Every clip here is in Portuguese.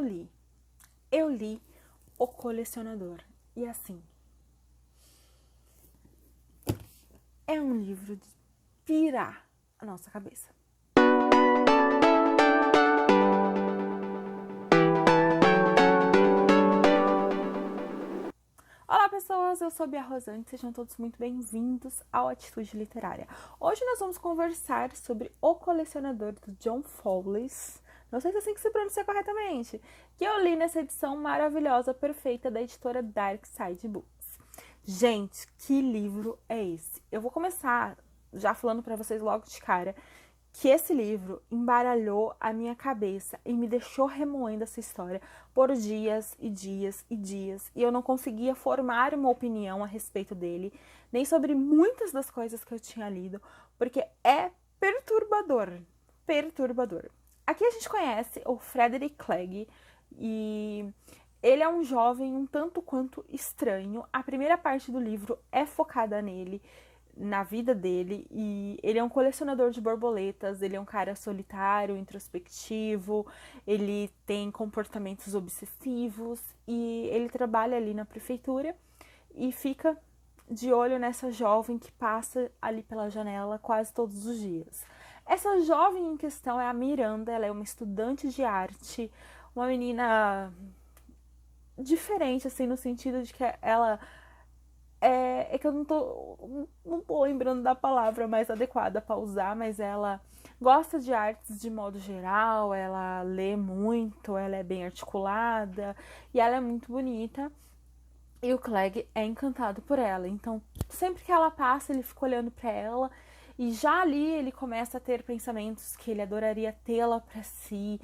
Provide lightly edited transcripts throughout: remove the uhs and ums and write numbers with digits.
eu li? Eu li O Colecionador. E assim, é um livro de pirar a nossa cabeça. Olá pessoas, eu sou Bia Rosante, sejam todos muito bem-vindos ao Atitude Literária. Hoje nós vamos conversar sobre O Colecionador, do John Fowles, não sei se é assim que se pronuncia corretamente, que eu li nessa edição maravilhosa, perfeita, da editora Dark Side Books. Gente, que livro é esse? Eu vou começar já falando pra vocês logo de cara que esse livro embaralhou a minha cabeça e me deixou remoendo essa história por dias e dias e dias. E eu não conseguia formar uma opinião a respeito dele, nem sobre muitas das coisas que eu tinha lido, porque é perturbador. Perturbador. Aqui a gente conhece o Frederick Clegg e ele é um jovem um tanto quanto estranho. A primeira parte do livro é focada nele, na vida dele, e ele é um colecionador de borboletas, ele é um cara solitário, introspectivo, ele tem comportamentos obsessivos e ele trabalha ali na prefeitura e fica de olho nessa jovem que passa ali pela janela quase todos os dias. Essa jovem em questão é a Miranda, ela é uma estudante de arte, uma menina diferente, assim, no sentido de que ela é que eu não tô lembrando da palavra mais adequada para usar, mas ela gosta de artes de modo geral, ela lê muito, ela é bem articulada e ela é muito bonita. E o Clegg é encantado por ela, então sempre que ela passa ele fica olhando para ela e já ali ele começa a ter pensamentos que ele adoraria tê-la para si,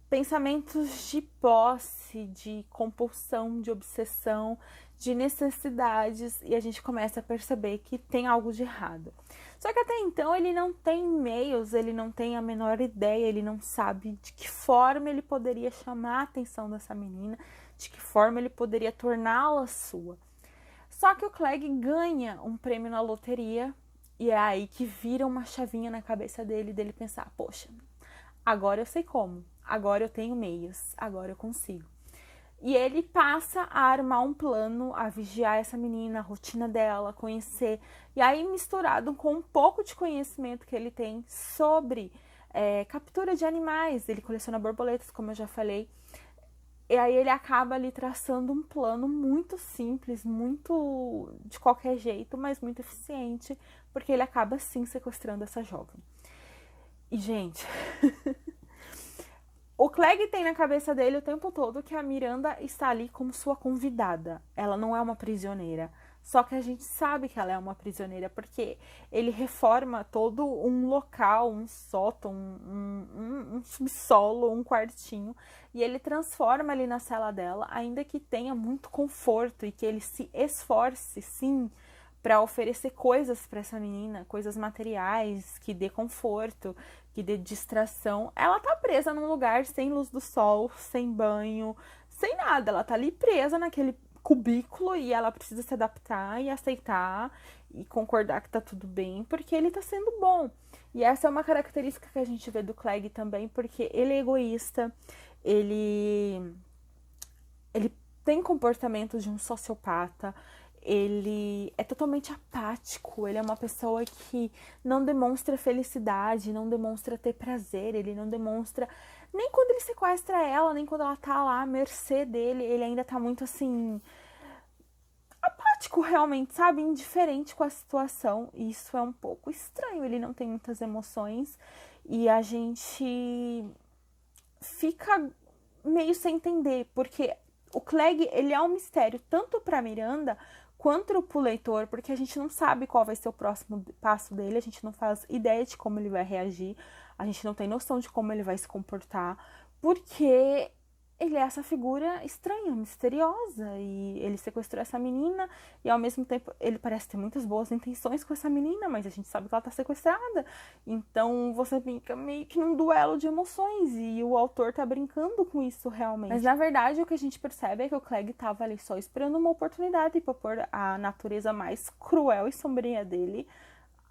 pensamentos de posse, de compulsão, de obsessão, de necessidades, e a gente começa a perceber que tem algo de errado. Só que até então ele não tem meios, ele não tem a menor ideia, ele não sabe de que forma ele poderia chamar a atenção dessa menina, de que forma ele poderia torná-la sua. Só que o Clegg ganha um prêmio na loteria, e é aí que vira uma chavinha na cabeça dele pensar, poxa, agora eu sei como, agora eu tenho meios, agora eu consigo. E ele passa a armar um plano, a vigiar essa menina, a rotina dela, conhecer. E aí, misturado com um pouco de conhecimento que ele tem sobre captura de animais, ele coleciona borboletas, como eu já falei. E aí ele acaba ali traçando um plano muito simples, muito de qualquer jeito, mas muito eficiente, porque ele acaba sim sequestrando essa jovem. E, gente... O Clegg tem na cabeça dele o tempo todo que a Miranda está ali como sua convidada. Ela não é uma prisioneira. Só que a gente sabe que ela é uma prisioneira porque ele reforma todo um local, um sótão, um subsolo, um quartinho. E ele transforma ali na cela dela, ainda que tenha muito conforto e que ele se esforce, sim, para oferecer coisas para essa menina, coisas materiais, que dê conforto, que dê distração. Ela tá presa num lugar sem luz do sol, sem banho, sem nada. Ela tá ali presa naquele cubículo e ela precisa se adaptar e aceitar e concordar que tá tudo bem, porque ele tá sendo bom. E essa é uma característica que a gente vê do Clegg também, porque ele é egoísta, ele tem comportamento de um sociopata, ele é totalmente apático, ele é uma pessoa que não demonstra felicidade, não demonstra ter prazer, ele não demonstra, nem quando ele sequestra ela, nem quando ela tá lá à mercê dele, ele ainda tá muito assim, apático realmente, sabe, indiferente com a situação, e isso é um pouco estranho, ele não tem muitas emoções, e a gente fica meio sem entender, porque o Clegg, ele é um mistério tanto pra Miranda quanto pro leitor, porque a gente não sabe qual vai ser o próximo passo dele, a gente não faz ideia de como ele vai reagir, a gente não tem noção de como ele vai se comportar, porque ele é essa figura estranha, misteriosa, e ele sequestrou essa menina, e ao mesmo tempo ele parece ter muitas boas intenções com essa menina, mas a gente sabe que ela tá sequestrada, então você fica meio que num duelo de emoções, e o autor tá brincando com isso realmente. Mas na verdade o que a gente percebe é que o Clegg tava ali só esperando uma oportunidade pra pôr a natureza mais cruel e sombria dele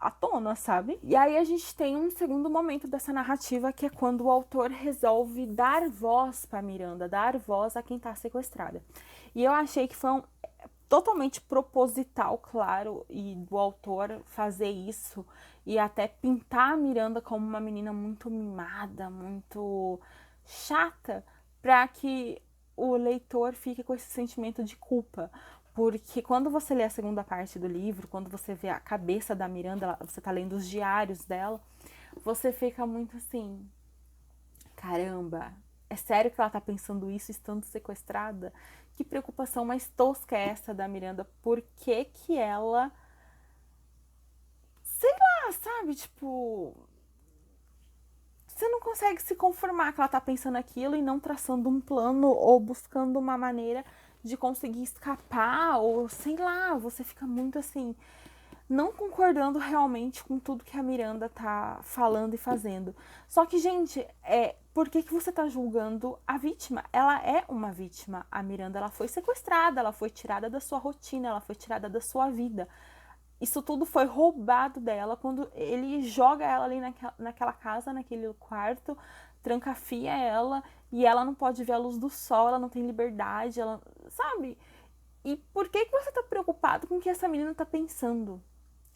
à tona, sabe? E aí a gente tem um segundo momento dessa narrativa, que é quando o autor resolve dar voz pra Miranda, dar voz a quem tá sequestrada. E eu achei que foi totalmente proposital, claro, e do autor fazer isso e até pintar a Miranda como uma menina muito mimada, muito chata, para que o leitor fique com esse sentimento de culpa. Porque quando você lê a segunda parte do livro, quando você vê a cabeça da Miranda, você tá lendo os diários dela, você fica muito assim, caramba, é sério que ela tá pensando isso estando sequestrada? Que preocupação mais tosca é essa da Miranda? Por que que ela... Sei lá, sabe? Tipo... Você não consegue se conformar que ela tá pensando aquilo e não traçando um plano ou buscando uma maneira de conseguir escapar, ou sei lá, você fica muito assim, não concordando realmente com tudo que a Miranda tá falando e fazendo. Só que, gente, por que que você tá julgando a vítima? Ela é uma vítima. A Miranda, ela foi sequestrada, ela foi tirada da sua rotina, ela foi tirada da sua vida. Isso tudo foi roubado dela quando ele joga ela ali naquela casa, naquele quarto, trancafia ela e ela não pode ver a luz do sol, ela não tem liberdade, ela, sabe? E por que que você tá preocupado com o que essa menina tá pensando?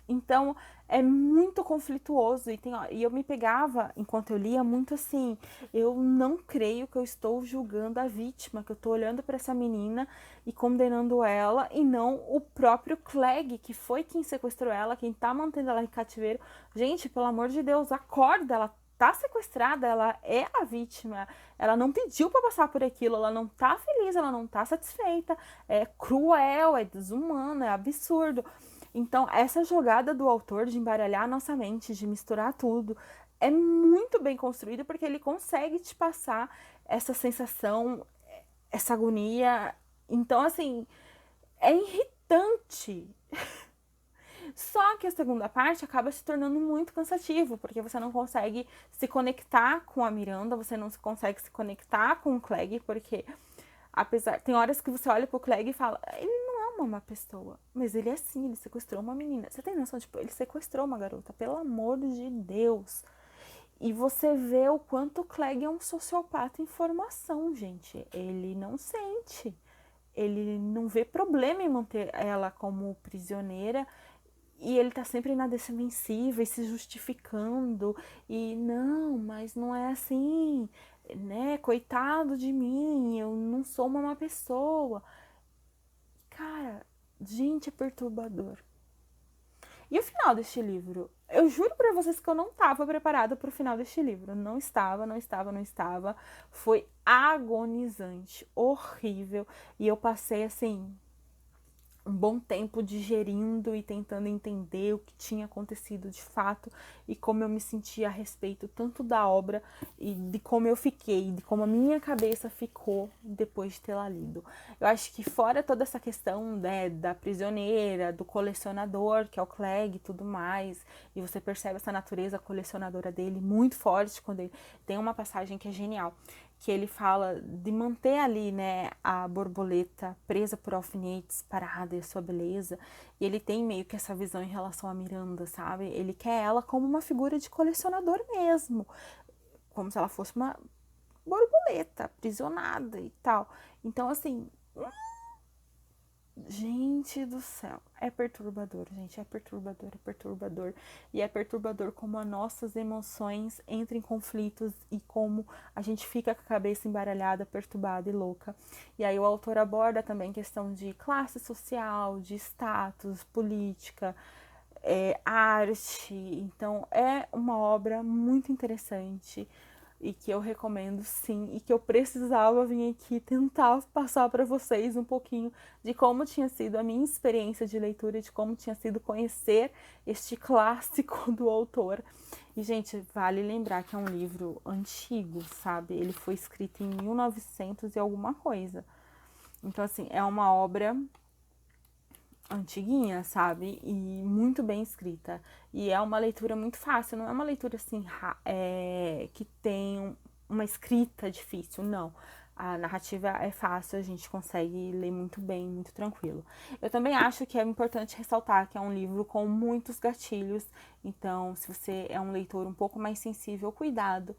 Então, é muito conflituoso. E eu me pegava, enquanto eu lia, muito assim. Eu não creio que eu estou julgando a vítima, que eu estou olhando para essa menina e condenando ela, e não o próprio Clegg, que foi quem sequestrou ela, quem tá mantendo ela em cativeiro. Gente, pelo amor de Deus, acorda, ela tá sequestrada, ela é a vítima. Ela não pediu para passar por aquilo, ela não tá feliz, ela não tá satisfeita. É cruel, é desumano, é absurdo. Então, essa jogada do autor de embaralhar a nossa mente, de misturar tudo, é muito bem construída porque ele consegue te passar essa sensação, essa agonia. Então, assim, é irritante. Só que a segunda parte acaba se tornando muito cansativo, porque você não consegue se conectar com a Miranda, você não consegue se conectar com o Clegg, porque apesar, tem horas que você olha pro Clegg e fala, ele não é uma má pessoa, mas ele é sim, ele sequestrou uma menina. Você tem noção, tipo, ele sequestrou uma garota, pelo amor de Deus. E você vê o quanto o Clegg é um sociopata em formação, gente. Ele não sente. Ele não vê problema em manter ela como prisioneira. E ele tá sempre na defensiva e se justificando. E não, mas não é assim, né? Coitado de mim, eu não sou uma má pessoa. Cara, gente, é perturbador. E o final deste livro? Eu juro pra vocês que eu não tava preparada pro final deste livro. Não estava, não estava, não estava. Foi agonizante, horrível. E eu passei assim um bom tempo digerindo e tentando entender o que tinha acontecido de fato e como eu me sentia a respeito tanto da obra e de como eu fiquei, de como a minha cabeça ficou depois de tê-la lido. Eu acho que fora toda essa questão, né, da prisioneira, do colecionador, que é o Clegg e tudo mais, e você percebe essa natureza colecionadora dele muito forte quando ele tem uma passagem que é genial, que ele fala de manter ali, né, a borboleta presa por alfinetes, parada e a sua beleza. E ele tem meio que essa visão em relação a Miranda, sabe? Ele quer ela como uma figura de colecionador mesmo, como se ela fosse uma borboleta aprisionada e tal. Então, assim, gente do céu, é perturbador, gente, é perturbador, é perturbador. E é perturbador como as nossas emoções entram em conflitos e como a gente fica com a cabeça embaralhada, perturbada e louca. E aí o autor aborda também questão de classe social, de status, política, arte. Então é uma obra muito interessante e que eu recomendo sim, e que eu precisava vir aqui tentar passar para vocês um pouquinho de como tinha sido a minha experiência de leitura, de como tinha sido conhecer este clássico do autor. E, gente, vale lembrar que é um livro antigo, sabe? Ele foi escrito em 1900 e alguma coisa. Então, assim, é uma obra antiguinha, sabe? E muito bem escrita. E é uma leitura muito fácil, não é uma leitura assim que tem uma escrita difícil, não. A narrativa é fácil, a gente consegue ler muito bem, muito tranquilo. Eu também acho que é importante ressaltar que é um livro com muitos gatilhos, então se você é um leitor um pouco mais sensível, cuidado,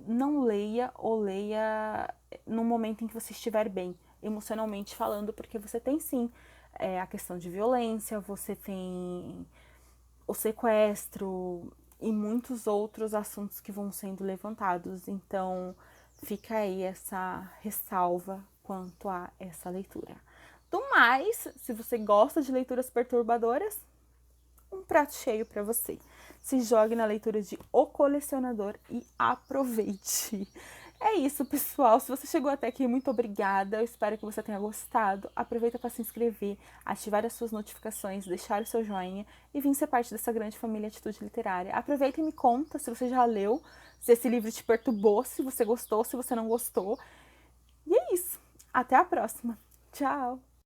não leia ou leia no momento em que você estiver bem, emocionalmente falando, porque você tem sim a questão de violência, você tem o sequestro e muitos outros assuntos que vão sendo levantados. Então, fica aí essa ressalva quanto a essa leitura. Do mais, se você gosta de leituras perturbadoras, um prato cheio para você. Se jogue na leitura de O Colecionador e aproveite. É isso, pessoal. Se você chegou até aqui, muito obrigada. Eu espero que você tenha gostado. Aproveita para se inscrever, ativar as suas notificações, deixar o seu joinha e vir ser parte dessa grande família Atitude Literária. Aproveita e me conta se você já leu, se esse livro te perturbou, se você gostou, se você não gostou. E é isso. Até a próxima. Tchau!